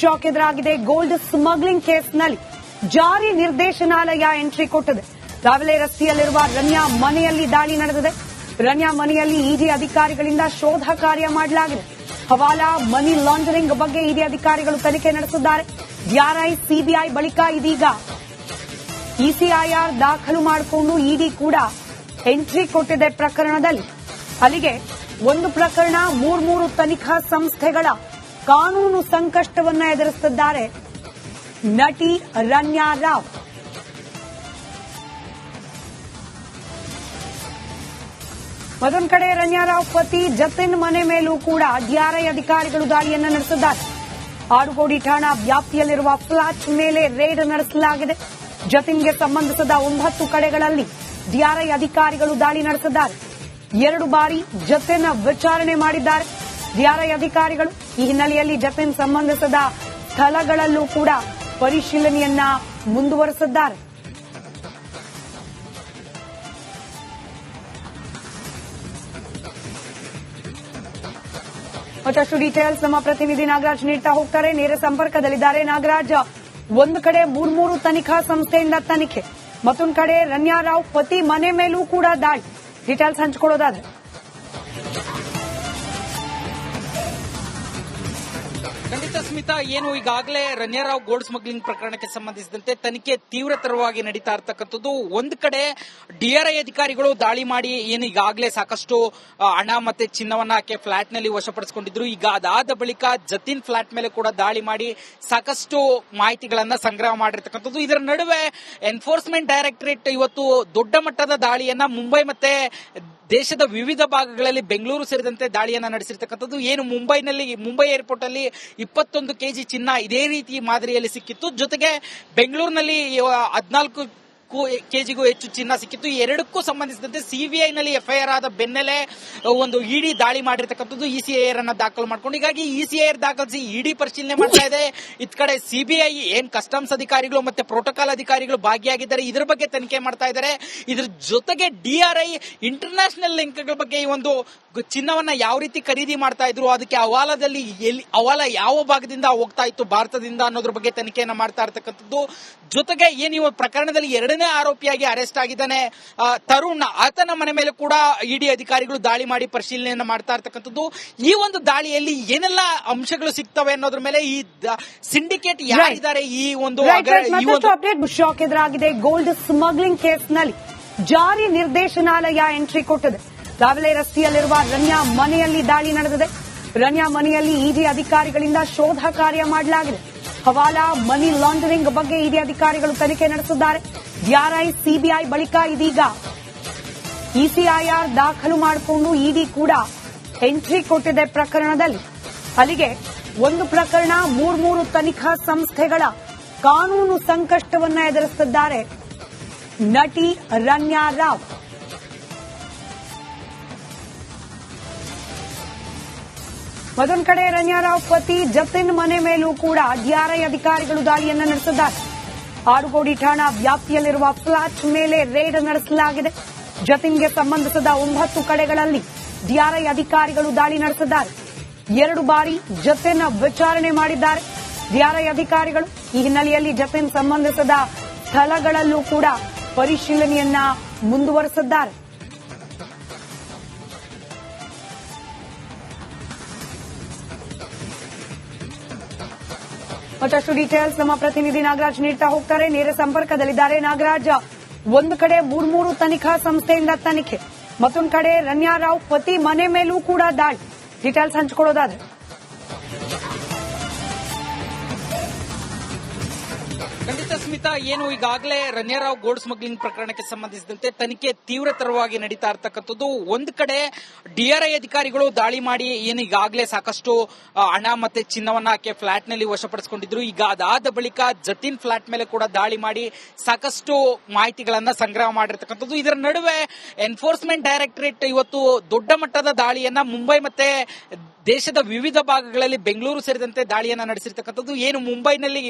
Shock ಎದುರಾಗಿದೆ. Gold smuggling ಕೇಸ್ನಲ್ಲಿ ಜಾರಿ ನಿರ್ದೇಶನಾಲಯ ಎಂಟ್ರಿ ಕೊಟ್ಟಿದೆ. ರಾವಲೆ ರಸ್ತೆಯಲ್ಲಿರುವ ರನ್ಯಾ ಮನೆಯಲ್ಲಿ ದಾಳಿ ನಡೆದಿದೆ. ರನ್ಯಾ ಮನೆಯಲ್ಲಿ ಇಡಿ ಅಧಿಕಾರಿಗಳಿಂದ ಶೋಧ ಕಾರ್ಯ ಮಾಡಲಾಗಿದೆ. ಹವಾಲಾ ಮನಿ ಲಾಂಡರಿಂಗ್ ಬಗ್ಗೆ ಇಡಿ ಅಧಿಕಾರಿಗಳು ತನಿಖೆ ನಡೆಸಿದ್ದಾರೆ. ಡಿಆರ್ಐ ಸಿಬಿಐ ಬಳಿಕ ಇದೀಗ ಇಸಿಐಆರ್ ದಾಖಲು ಮಾಡಿಕೊಂಡು ಇಡಿ ಕೂಡ ಎಂಟ್ರಿ ಕೊಟ್ಟಿದೆ ಪ್ರಕರಣದಲ್ಲಿ. ಅಲ್ಲಿಗೆ ಒಂದು ಪ್ರಕರಣ ಮೂರು ತನಿಖಾ ಸಂಸ್ಥೆಗಳ ಕಾನೂನು ಸಂಕಷ್ಟವನ್ನ ಎದುರಿಸುತ್ತಿದ್ದಾರೆ ನಟಿ ರನ್ಯಾ ರಾವ್. ಮತ್ತೊಂದು ಕಡೆ ರನ್ಯಾ ರಾವ್ ಪತಿ ಜತಿನ್ ಮನೆ ಮೇಲೂ ಕೂಡ ಡಿಆರ್ಐ ಅಧಿಕಾರಿಗಳು ದಾಳಿಯನ್ನ ನಡೆಸಿದ್ದಾರೆ. ಆಡುಗೋಡಿ ಠಾಣಾ ವ್ಯಾಪ್ತಿಯಲ್ಲಿರುವ ಫ್ಲಾಟ್ ಮೇಲೆ ರೇಡ್ ನಡೆಸಲಾಗಿದೆ. ಜತಿನ್ಗೆ ಸಂಬಂಧಿಸಿದ 9 ಕಡೆಗಳಲ್ಲಿ ಡಿಆರ್ಐ ಅಧಿಕಾರಿಗಳು ದಾಳಿ ನಡೆಸಿದ್ದಾರೆ. 2 ಬಾರಿ ಜತಿನ್ ವಿಚಾರಣೆ ಮಾಡಿದ್ದಾರೆ ಡಿಆರ್ಐ ಅಧಿಕಾರಿಗಳು. ಈ ಹಿನ್ನೆಲೆಯಲ್ಲಿ ಜತಿನ್ ಸಂಬಂಧಿಸಿದ ಸ್ಥಳಗಳಲ್ಲೂ ಕೂಡ ಪರಿಶೀಲನೆಯನ್ನ ಮುಂದುವರೆಸಿದ್ದಾರೆ. ಮತ್ತಷ್ಟು ಡೀಟೇಲ್ಸ್ ನಮ್ಮ ಪ್ರತಿನಿಧಿ ನಾಗರಾಜ್ ನೀಡ್ತಾ ಹೋಗ್ತಾರೆ. ನೇರ ಸಂಪರ್ಕದಲ್ಲಿದ್ದಾರೆ ನಾಗರಾಜ್. ಒಂದು ಕಡೆ ಮೂರು ತನಿಖಾ ಸಂಸ್ಥೆಯಿಂದ ತನಿಖೆ, ಮತ್ತೊಂದು ಕಡೆ ರನ್ಯಾ ರಾವ್ ಪತಿ ಮನೆ ಮೇಲೂ ಕೂಡ ದಾಳಿ. ಡೀಟೇಲ್ಸ್ ಹಂಚಿಕೊಳ್ಳೋದಾದ್ರೆ ಖಂಡಿತ ಸ್ಮಿತಾ, ಏನು ಈಗಾಗಲೇ ರನ್ಯಾ ರಾವ್ ಗೋಲ್ಡ್ ಸ್ಮಗ್ಲಿಂಗ್ ಪ್ರಕರಣಕ್ಕೆ ಸಂಬಂಧಿಸಿದಂತೆ ತನಿಖೆ ತೀವ್ರತರವಾಗಿ ನಡೀತಾ ಇರತಕ್ಕಂಥದ್ದು. ಒಂದು ಕಡೆ ಡಿಆರ್ಐ ಅಧಿಕಾರಿಗಳು ದಾಳಿ ಮಾಡಿ ಏನು ಈಗಾಗಲೇ ಸಾಕಷ್ಟು ಹಣ ಮತ್ತೆ ಚಿನ್ನವನ್ನ ಆಕೆ ಫ್ಲಾಟ್ ನಲ್ಲಿ ವಶಪಡಿಸಿಕೊಂಡಿದ್ರು. ಈಗ ಅದಾದ ಬಳಿಕ ಜತಿನ್ ಫ್ಲಾಟ್ ಮೇಲೆ ಕೂಡ ದಾಳಿ ಮಾಡಿ ಸಾಕಷ್ಟು ಮಾಹಿತಿಗಳನ್ನ ಸಂಗ್ರಹ ಮಾಡಿರ್ತಕ್ಕಂಥದ್ದು. ಇದರ ನಡುವೆ ಎನ್ಫೋರ್ಸ್ಮೆಂಟ್ ಡೈರೆಕ್ಟರೇಟ್ ಇವತ್ತು ದೊಡ್ಡ ಮಟ್ಟದ ದಾಳಿಯನ್ನ ಮುಂಬೈ ಮತ್ತೆ ದೇಶದ ವಿವಿಧ ಭಾಗಗಳಲ್ಲಿ ಬೆಂಗಳೂರು ಸೇರಿದಂತೆ ದಾಳಿಯನ್ನ ನಡೆಸಿರ್ತಕ್ಕಂಥದ್ದು. ಏನು ಮುಂಬೈ ಏರ್ಪೋರ್ಟ್ ಅಲ್ಲಿ 21 ಕೆಜಿ ಚಿನ್ನ ಇದೇ ರೀತಿ ಮಾದರಿಯಲ್ಲಿ ಸಿಕ್ಕಿತ್ತು. ಜೊತೆಗೆ ಬೆಂಗಳೂರಿನಲ್ಲಿ 14 ಕೆಜಿಗೂ ಹೆಚ್ಚು ಚಿನ್ನ ಸಿಕ್ಕಿತ್ತು. ಈ ಎರಡಕ್ಕೂ ಸಂಬಂಧಿಸಿದಂತೆ ಸಿಬಿಐನಲ್ಲಿ ಎಫ್ಐಆರ್ ಆದ ಬೆನ್ನಲ್ಲೇ ಒಂದು ಇಡಿ ದಾಳಿ ಮಾಡಿರ್ತಕ್ಕಂಥದ್ದು. ಇಸಿಐಆರ್ ಅನ್ನ ದಾಖಲು ಮಾಡಿಕೊಂಡು ಹೀಗಾಗಿ ಇಸಿಐಆರ್ ದಾಖಲಿಸಿ ಇಡಿ ಪರಿಶೀಲನೆ ಮಾಡ್ತಾ ಇದೆ. ಇತ್ ಕಡೆ ಸಿಬಿಐ ಏನ್ ಕಸ್ಟಮ್ಸ್ ಅಧಿಕಾರಿಗಳು ಮತ್ತೆ ಪ್ರೋಟೋಕಾಲ್ ಅಧಿಕಾರಿಗಳು ಭಾಗಿಯಾಗಿದ್ದಾರೆ ಇದರ ಬಗ್ಗೆ ತನಿಖೆ ಮಾಡ್ತಾ ಇದ್ದಾರೆ. ಇದ್ರ ಜೊತೆಗೆ ಡಿಆರ್ಐ ಇಂಟರ್ನ್ಯಾಷನಲ್ ಲಿಂಕ್ಗಳ ಬಗ್ಗೆ ಈ ಒಂದು ಚಿನ್ನವನ್ನ ಯಾವ ರೀತಿ ಖರೀದಿ ಮಾಡ್ತಾ ಇದ್ರು, ಅದಕ್ಕೆ ಹವಾಲ ಯಾವ ಭಾಗದಿಂದ ಹೋಗ್ತಾ ಇತ್ತು ಭಾರತದಿಂದ ಅನ್ನೋದ್ರ ಬಗ್ಗೆ ತನಿಖೆಯನ್ನ ಮಾಡ್ತಾ ಇರ್ತಕ್ಕಂಥದ್ದು. ಜೊತೆಗೆ ಏನು ಈ ಪ್ರಕರಣದಲ್ಲಿ 2ನೇ ಆರೋಪಿಯಾಗಿ ಅರೆಸ್ಟ್ ಆಗಿದ್ದಾನೆ ತರುಣ್, ಆತನ ಮನೆ ಮೇಲೆ ಕೂಡ ಇಡಿ ಅಧಿಕಾರಿಗಳು ದಾಳಿ ಮಾಡಿ ಪರಿಶೀಲನೆಯನ್ನ ಮಾಡ್ತಾ ಇರ್ತಕ್ಕಂಥದ್ದು. ಈ ಒಂದು ದಾಳಿಯಲ್ಲಿ ಏನೆಲ್ಲ ಅಂಶಗಳು ಸಿಗ್ತವೆ ಅನ್ನೋದ್ರ ಮೇಲೆ ಈ ಸಿಂಡಿಕೇಟ್ ಯಾರಿದ್ದಾರೆ ಈ ಒಂದು ಅಪ್ಡೇಟ್ ಶಾಕ್ ಎದುರಾಗಿದೆ. ಗೋಲ್ಡ್ ಸ್ಮಗ್ಲಿಂಗ್ ಕೇಸ್ನಲ್ಲಿ ಜಾರಿ ನಿರ್ದೇಶನಾಲಯ ಎಂಟ್ರಿ ಕೊಟ್ಟಿದೆ. ರಾವಲೆ ರಸ್ತೆಯಲ್ಲಿರುವ ರನ್ಯಾ ಮನೆಯಲ್ಲಿ ದಾಳಿ ನಡೆದಿದೆ. ರನ್ಯಾ ಮನೆಯಲ್ಲಿ ಇಡಿ ಅಧಿಕಾರಿಗಳಿಂದ ಶೋಧ ಕಾರ್ಯ ಮಾಡಲಾಗಿದೆ. ಹವಾಲಾ ಮನಿ ಲಾಂಡರಿಂಗ್ ಬಗ್ಗೆ ಇಡಿ ಅಧಿಕಾರಿಗಳು ತನಿಖೆ ನಡೆಸಿದ್ದಾರೆ. ಡಿಆರ್ಐ ಸಿಬಿಐ ಬಳಿಕ ಇದೀಗ ಇಸಿಐಆರ್ ದಾಖಲು ಮಾಡಿಕೊಂಡು ಇಡಿ ಕೂಡ ಎಂಟ್ರಿ ಕೊಟ್ಟಿದೆ ಪ್ರಕರಣದಲ್ಲಿ. ಅಲ್ಲಿಗೆ ಒಂದು ಪ್ರಕರಣ ಮೂರು ತನಿಖಾ ಸಂಸ್ಥೆಗಳ ಕಾನೂನು ಸಂಕಷ್ಟವನ್ನ ಎದುರಿಸುತ್ತಿದ್ದಾರೆ ನಟಿ ರನ್ಯಾ ರಾವ್. ಮತ್ತೊಂದು ಕಡೆ ರನ್ಯಾ ರಾವ್ ಪತಿ ಜತಿನ್ ಮನೆ ಮೇಲೂ ಕೂಡ ಡಿಆರ್ಐ ಅಧಿಕಾರಿಗಳು ದಾಳಿಯನ್ನ ನಡೆಸಿದ್ದಾರೆ. ಆಡುಗೋಡಿ ಠಾಣಾ ವ್ಯಾಪ್ತಿಯಲ್ಲಿರುವ ಫ್ಲಾಟ್ ಮೇಲೆ ರೇಡ್ ನಡೆಸಲಾಗಿದೆ. ಜತಿನ್ಗೆ ಸಂಬಂಧಿಸಿದ 9 ಕಡೆಗಳಲ್ಲಿ ಡಿಆರ್ಐ ಅಧಿಕಾರಿಗಳು ದಾಳಿ ನಡೆಸಿದ್ದಾರೆ. 2 ಬಾರಿ ಜತಿನ್ ವಿಚಾರಣೆ ಮಾಡಿದ್ದಾರೆ ಡಿಆರ್ಐ ಅಧಿಕಾರಿಗಳು. ಈ ಹಿನ್ನೆಲೆಯಲ್ಲಿ ಜತಿನ್ ಸಂಬಂಧಿಸಿದ ಸ್ಥಳಗಳಲ್ಲೂ ಕೂಡ ಪರಿಶೀಲನೆಯನ್ನ ಮುಂದುವರೆಸಿದ್ದಾರೆ. ಮತ್ತಷ್ಟು ಡೀಟೇಲ್ಸ್ ನಮ್ಮ ಪ್ರತಿನಿಧಿ ನಾಗರಾಜ್ ನೀಡ್ತಾ ಹೋಗ್ತಾರೆ. ನೇರ ಸಂಪರ್ಕದಲ್ಲಿದ್ದಾರೆ ನಾಗರಾಜ್. ಒಂದು ಕಡೆ ಮೂರು ತನಿಖಾ ಸಂಸ್ಥೆಯಿಂದ ತನಿಖೆ, ಮತ್ತೊಂದು ಕಡೆ ರನ್ಯಾ ರಾವ್ ಪತಿ ಮನೆ ಮೇಲೂ ಕೂಡ ದಾಳಿ. ಡೀಟೇಲ್ಸ್ ಹಂಚಿಕೊಳ್ಳೋದಾದ್ರೆ ಖಂಡಿತ ಸ್ಮಿತಾ, ಏನು ಈಗಾಗಲೇ ರನ್ಯಾ ರಾವ್ ಗೋಲ್ಡ್ ಸ್ಮಗ್ಲಿಂಗ್ ಪ್ರಕರಣಕ್ಕೆ ಸಂಬಂಧಿಸಿದಂತೆ ತನಿಖೆ ತೀವ್ರತರವಾಗಿ ನಡೀತಾ ಇರತಕ್ಕಂಥದ್ದು. ಒಂದು ಕಡೆ ಡಿಆರ್ಐ ಅಧಿಕಾರಿಗಳು ದಾಳಿ ಮಾಡಿ ಏನು ಈಗಾಗಲೇ ಸಾಕಷ್ಟು ಹಣ ಮತ್ತೆ ಚಿನ್ನವನ್ನ ಆಕೆ ಫ್ಲಾಟ್ ನಲ್ಲಿ ವಶಪಡಿಸಿಕೊಂಡಿದ್ರು. ಈಗ ಅದಾದ ಬಳಿಕ ಜತಿನ್ ಫ್ಲಾಟ್ ಮೇಲೆ ಕೂಡ ದಾಳಿ ಮಾಡಿ ಸಾಕಷ್ಟು ಮಾಹಿತಿಗಳನ್ನ ಸಂಗ್ರಹ ಮಾಡಿರ್ತಕ್ಕಂಥದ್ದು. ಇದರ ನಡುವೆ ಎನ್ಫೋರ್ಸ್ಮೆಂಟ್ ಡೈರೆಕ್ಟರೇಟ್ ಇವತ್ತು ದೊಡ್ಡ ಮಟ್ಟದ ದಾಳಿಯನ್ನ ಮುಂಬೈ ಮತ್ತೆ ದೇಶದ ವಿವಿಧ ಭಾಗಗಳಲ್ಲಿ ಬೆಂಗಳೂರು ಸೇರಿದಂತೆ ದಾಳಿಯನ್ನ ನಡೆಸಿರ್ತಕ್ಕಂಥದ್ದು. ಏನು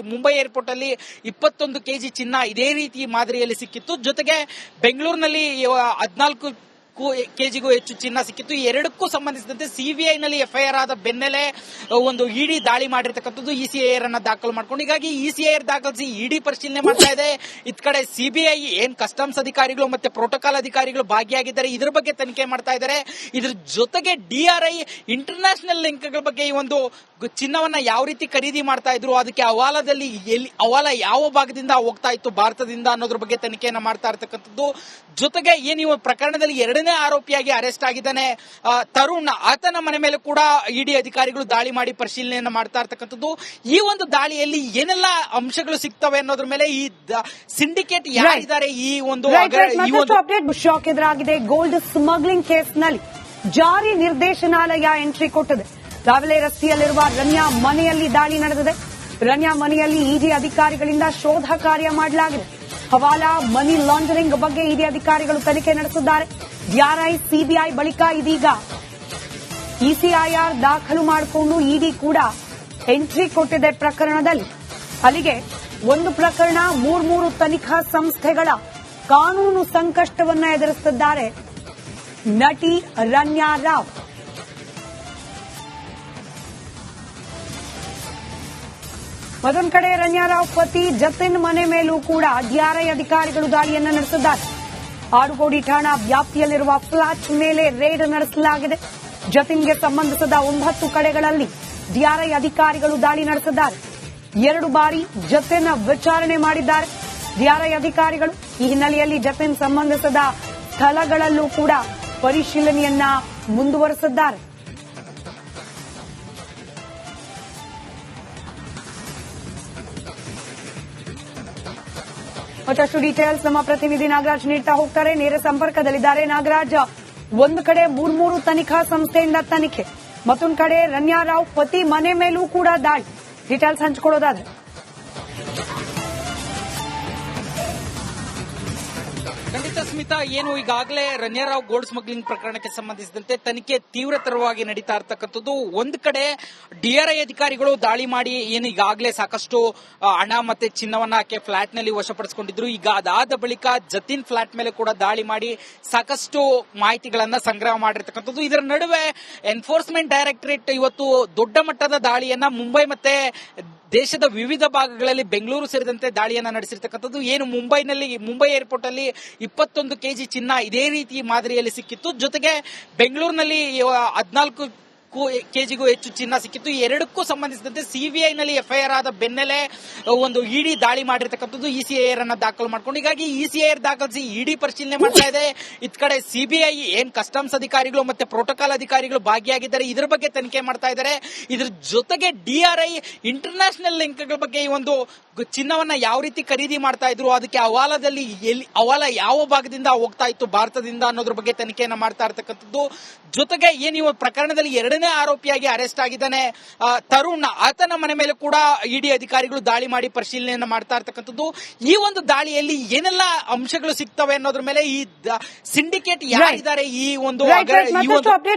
ಮುಂಬೈ ಏರ್ಪೋರ್ಟ್ ಅಲ್ಲಿ 21 ಕೆಜಿ ಚಿನ್ನ ಇದೇ ರೀತಿ ಮಾದರಿಯಲ್ಲಿ ಸಿಕ್ಕಿತ್ತು. ಜೊತೆಗೆ ಬೆಂಗಳೂರಿನಲ್ಲಿ 14 ಕೆಜಿಗೂ ಹೆಚ್ಚು ಚಿನ್ನ ಸಿಕ್ಕಿತ್ತು. ಎರಡಕ್ಕೂ ಸಂಬಂಧಿಸಿದಂತೆ ಸಿಬಿಐ ನಲ್ಲಿ ಎಫ್ಐಆರ್ ಆದ ಬೆನ್ನಲ್ಲೇ ಒಂದು ಇಡಿ ದಾಳಿ ಮಾಡಿರ್ತಕ್ಕಂಥದ್ದು. ಇಸಿಐಆರ್ ಅನ್ನ ದಾಖಲು ಮಾಡ್ಕೊಂಡು, ಹೀಗಾಗಿ ಇಸಿಐಆರ್ ದಾಖಲಿಸಿ ಇಡಿ ಪರಿಶೀಲನೆ ಮಾಡ್ತಾ ಇದೆ. ಇತ್ ಕಡೆ ಸಿಬಿಐ ಏನ್ ಕಸ್ಟಮ್ಸ್ ಅಧಿಕಾರಿಗಳು ಮತ್ತೆ ಪ್ರೋಟೋಕಾಲ್ ಅಧಿಕಾರಿಗಳು ಭಾಗಿಯಾಗಿದ್ದಾರೆ, ಇದ್ರ ಬಗ್ಗೆ ತನಿಖೆ ಮಾಡ್ತಾ ಇದ್ದಾರೆ. ಇದ್ರ ಜೊತೆಗೆ DRI ಇಂಟರ್ನ್ಯಾಷನಲ್ ಲಿಂಕ್ಗಳ ಬಗ್ಗೆ ಈ ಒಂದು ಚಿನ್ನವನ್ನ ಯಾವ ರೀತಿ ಖರೀದಿ ಮಾಡ್ತಾ ಇದ್ರು, ಅದಕ್ಕೆ ಹವಾಲದಲ್ಲಿ ಹವಾಲ ಯಾವ ಭಾಗದಿಂದ ಹೋಗ್ತಾ ಇತ್ತು ಭಾರತದಿಂದ ಅನ್ನೋದ್ರ ಬಗ್ಗೆ ತನಿಖೆಯನ್ನ ಮಾಡ್ತಾ ಇರ್ತಕ್ಕಂಥದ್ದು. ಜೊತೆಗೆ ಏನು ಈ ಪ್ರಕರಣದಲ್ಲಿ ಎರಡನೇ ಆರೋಪಿಯಾಗಿ ಅರೆಸ್ಟ್ ಆಗಿದ್ದಾನೆ ತರುಣ್, ಆತನ ಮನೆ ಮೇಲೆ ಕೂಡ ಇಡಿ ಅಧಿಕಾರಿಗಳು ದಾಳಿ ಮಾಡಿ ಪರಿಶೀಲನೆಯನ್ನ ಮಾಡ್ತಾ ಇರ್ತಕ್ಕಂಥದ್ದು. ಈ ಒಂದು ದಾಳಿಯಲ್ಲಿ ಏನೆಲ್ಲ ಅಂಶಗಳು ಸಿಗ್ತವೆ ಅನ್ನೋದ್ರ ಮೇಲೆ ಈ ಸಿಂಡಿಕೇಟ್ ಯಾರಿದ್ದಾರೆ ಈ ಒಂದು ಅಪ್ಡೇಟ್ ಶಾಕ್ ಎದುರಾಗಿದೆ. ಗೋಲ್ಡ್ ಸ್ಮಗ್ಲಿಂಗ್ ಕೇಸ್ನಲ್ಲಿ ಜಾರಿ ನಿರ್ದೇಶನಾಲಯ ಎಂಟ್ರಿ ಕೊಟ್ಟಿದೆ. ರಾವಿಲೆ ರಸ್ತೆಯಲ್ಲಿರುವ ರನ್ಯಾ ಮನೆಯಲ್ಲಿ ದಾಳಿ ನಡೆದಿದೆ. ರನ್ಯಾ ಮನೆಯಲ್ಲಿ ಇಡಿ ಅಧಿಕಾರಿಗಳಿಂದ ಶೋಧ ಕಾರ್ಯ ಮಾಡಲಾಗಿದೆ. ಹವಾಲಾ ಮನಿ ಲಾಂಡರಿಂಗ್ ಬಗ್ಗೆ ಇಡಿ ಅಧಿಕಾರಿಗಳು ತನಿಖೆ ನಡೆಸಿದ್ದಾರೆ. DRI ಸಿಬಿಐ ಬಳಿಕ ಇದೀಗ ಇಸಿಐಆರ್ ದಾಖಲು ಮಾಡಿಕೊಂಡು ಇಡಿ ಕೂಡ ಎಂಟ್ರಿ ಕೊಟ್ಟಿದೆ ಪ್ರಕರಣದಲ್ಲಿ. ಅಲ್ಲಿಗೆ ಒಂದು ಪ್ರಕರಣ, ಮೂರು ತನಿಖಾ ಸಂಸ್ಥೆಗಳ ಕಾನೂನು ಸಂಕಷ್ಟವನ್ನ ಎದುರಿಸುತ್ತಿದ್ದಾರೆ ನಟಿ ರನ್ಯಾ ರಾವ್. ಮತ್ತೊಂದು ಕಡೆ ರನ್ಯಾ ರಾವ್ ಪತಿ ಜತಿನ್ ಮನೆ ಮೇಲೂ ಕೂಡ DRI ಅಧಿಕಾರಿಗಳು ದಾಳಿಯನ್ನ ನಡೆಸಿದ್ದಾರೆ. ಆಡುಗೋಡಿ ಠಾಣಾ ವ್ಯಾಪ್ತಿಯಲ್ಲಿರುವ ಫ್ಲಾಟ್ ಮೇಲೆ ರೇಡ್ ನಡೆಸಲಾಗಿದೆ. ಜತಿನ್ಗೆ ಸಂಬಂಧಿಸಿದ 9 ಕಡೆಗಳಲ್ಲಿ DRI ಅಧಿಕಾರಿಗಳು ದಾಳಿ ನಡೆಸಿದ್ದಾರೆ. 2 ಬಾರಿ ಜತಿನ್ ವಿಚಾರಣೆ ಮಾಡಿದ್ದಾರೆ DRI ಅಧಿಕಾರಿಗಳು. ಈ ಹಿನ್ನೆಲೆಯಲ್ಲಿ ಜತಿನ್ ಸಂಬಂಧಿಸಿದ ಸ್ಥಳಗಳಲ್ಲೂ ಕೂಡ ಪರಿಶೀಲನೆಯನ್ನ ಮುಂದುವರೆಸಿದ್ದಾರೆ. ಮತ್ತಷ್ಟು ಡೀಟೇಲ್ಸ್ ನಮ್ಮ ಪ್ರತಿನಿಧಿ ನಾಗರಾಜ್ ನೀಡ್ತಾ ಹೋಗ್ತಾರೆ. ನೇರ ಸಂಪರ್ಕದಲ್ಲಿದ್ದಾರೆ ನಾಗರಾಜ್. ಒಂದು ಕಡೆ ಮೂರು ತನಿಖಾ ಸಂಸ್ಥೆಯಿಂದ ತನಿಖೆ, ಮತ್ತೊಂದು ಕಡೆ ರನ್ಯಾ ರಾವ್ ಪತಿ ಮನೆ ಮೇಲೂ ಕೂಡ ದಾಳಿ. ಡೀಟೇಲ್ಸ್ ಹಂಚಿಕೊಳ್ಳೋದಾದ್ರೆ ಖಂಡಿತ ಸ್ಮಿತಾ, ಏನು ಈಗಾಗಲೇ ರನ್ಯಾ ರಾವ್ ಗೋಲ್ಡ್ ಸ್ಮಗ್ಲಿಂಗ್ ಪ್ರಕರಣಕ್ಕೆ ಸಂಬಂಧಿಸಿದಂತೆ ತನಿಖೆ ತೀವ್ರತರವಾಗಿ ನಡೀತಾ ಇರ್ತಕ್ಕಂಥದ್ದು. ಒಂದು ಕಡೆ DRI ಅಧಿಕಾರಿಗಳು ದಾಳಿ ಮಾಡಿ ಏನು ಈಗಾಗಲೇ ಸಾಕಷ್ಟು ಹಣ ಮತ್ತೆ ಚಿನ್ನವನ್ನ ಆಕೆ ಫ್ಲಾಟ್ ನಲ್ಲಿ ವಶಪಡಿಸಿಕೊಂಡಿದ್ರು. ಈಗ ಅದಾದ ಬಳಿಕ ಜತಿನ್ ಫ್ಲಾಟ್ ಮೇಲೆ ಕೂಡ ದಾಳಿ ಮಾಡಿ ಸಾಕಷ್ಟು ಮಾಹಿತಿಗಳನ್ನ ಸಂಗ್ರಹ ಮಾಡಿರ್ತಕ್ಕಂಥದ್ದು. ಇದರ ನಡುವೆ ಎನ್ಫೋರ್ಸ್ಮೆಂಟ್ ಡೈರೆಕ್ಟರೇಟ್ ಇವತ್ತು ದೊಡ್ಡ ಮಟ್ಟದ ದಾಳಿಯನ್ನ ಮುಂಬೈ ಮತ್ತೆ ದೇಶದ ವಿವಿಧ ಭಾಗಗಳಲ್ಲಿ ಬೆಂಗಳೂರು ಸೇರಿದಂತೆ ದಾಳಿಯನ್ನ ನಡೆಸಿರ್ತಕ್ಕಂಥದ್ದು. ಏನು ಮುಂಬೈ ಏರ್ಪೋರ್ಟ್ ಅಲ್ಲಿ 21 ಕೆಜಿ ಚಿನ್ನ ಇದೇ ರೀತಿ ಮಾದರಿಯಲ್ಲಿ ಸಿಕ್ಕಿತ್ತು. ಜೊತೆಗೆ ಬೆಂಗಳೂರಿನಲ್ಲಿ 14 ಕೆಜಿಗೂ ಹೆಚ್ಚು ಚಿನ್ನ ಸಿಕ್ಕಿತ್ತು. ಎರಡಕ್ಕೂ ಸಂಬಂಧಿಸಿದಂತೆ ಸಿಬಿಐ ನಲ್ಲಿ ಎಫ್ಐಆರ್ ಆದ ಬೆನ್ನಲ್ಲೇ ಒಂದು ಇಡಿ ದಾಳಿ ಮಾಡಿರ್ತಕ್ಕಂಥದ್ದು. ಇಸಿಐಆರ್ ಅನ್ನ ದಾಖಲು ಮಾಡ್ಕೊಂಡು, ಹೀಗಾಗಿ ಇಸಿಐಆರ್ ದಾಖಲಿಸಿ ಇಡಿ ಪರಿಶೀಲನೆ ಮಾಡ್ತಾ ಇದೆ. ಇತ್ ಕಡೆ ಸಿಬಿಐ ಏನ್ ಕಸ್ಟಮ್ಸ್ ಅಧಿಕಾರಿಗಳು ಮತ್ತೆ ಪ್ರೋಟೋಕಾಲ್ ಅಧಿಕಾರಿಗಳು ಭಾಗಿಯಾಗಿದ್ದಾರೆ, ಇದ್ರ ಬಗ್ಗೆ ತನಿಖೆ ಮಾಡ್ತಾ ಇದ್ದಾರೆ. ಇದ್ರ ಜೊತೆಗೆ DRI ಇಂಟರ್ನ್ಯಾಷನಲ್ ಲಿಂಕ್ಗಳ ಬಗ್ಗೆ ಈ ಒಂದು ಚಿನ್ನವನ್ನ ಯಾವ ರೀತಿ ಖರೀದಿ ಮಾಡ್ತಾ ಇದ್ರು, ಅದಕ್ಕೆ ಹವಾಲದಲ್ಲಿ ಹವಾಲ ಯಾವ ಭಾಗದಿಂದ ಹೋಗ್ತಾ ಇತ್ತು ಭಾರತದಿಂದ ಅನ್ನೋದ್ರ ಬಗ್ಗೆ ತನಿಖೆಯನ್ನ ಮಾಡ್ತಾ ಇರ್ತಕ್ಕಂಥದ್ದು. ಜೊತೆಗೆ ಏನು ಈ ಪ್ರಕರಣದಲ್ಲಿ ಎರಡನೇ ಆರೋಪಿಯಾಗಿ ಅರೆಸ್ಟ್ ಆಗಿದ್ದಾನೆ ತರುಣ್, ಆತನ ಮನೆ ಮೇಲೆ ಕೂಡ ಇಡಿ ಅಧಿಕಾರಿಗಳು ದಾಳಿ ಮಾಡಿ ಪರಿಶೀಲನೆಯನ್ನ ಮಾಡ್ತಾ ಇರ್ತಕ್ಕಂಥದ್ದು. ಈ ಒಂದು ದಾಳಿಯಲ್ಲಿ ಏನೆಲ್ಲ ಅಂಶಗಳು ಸಿಗ್ತವೆ ಅನ್ನೋದ್ರ ಮೇಲೆ ಈ ಸಿಂಡಿಕೇಟ್ ಯಾರಿದ್ದಾರೆ ಈ ಒಂದು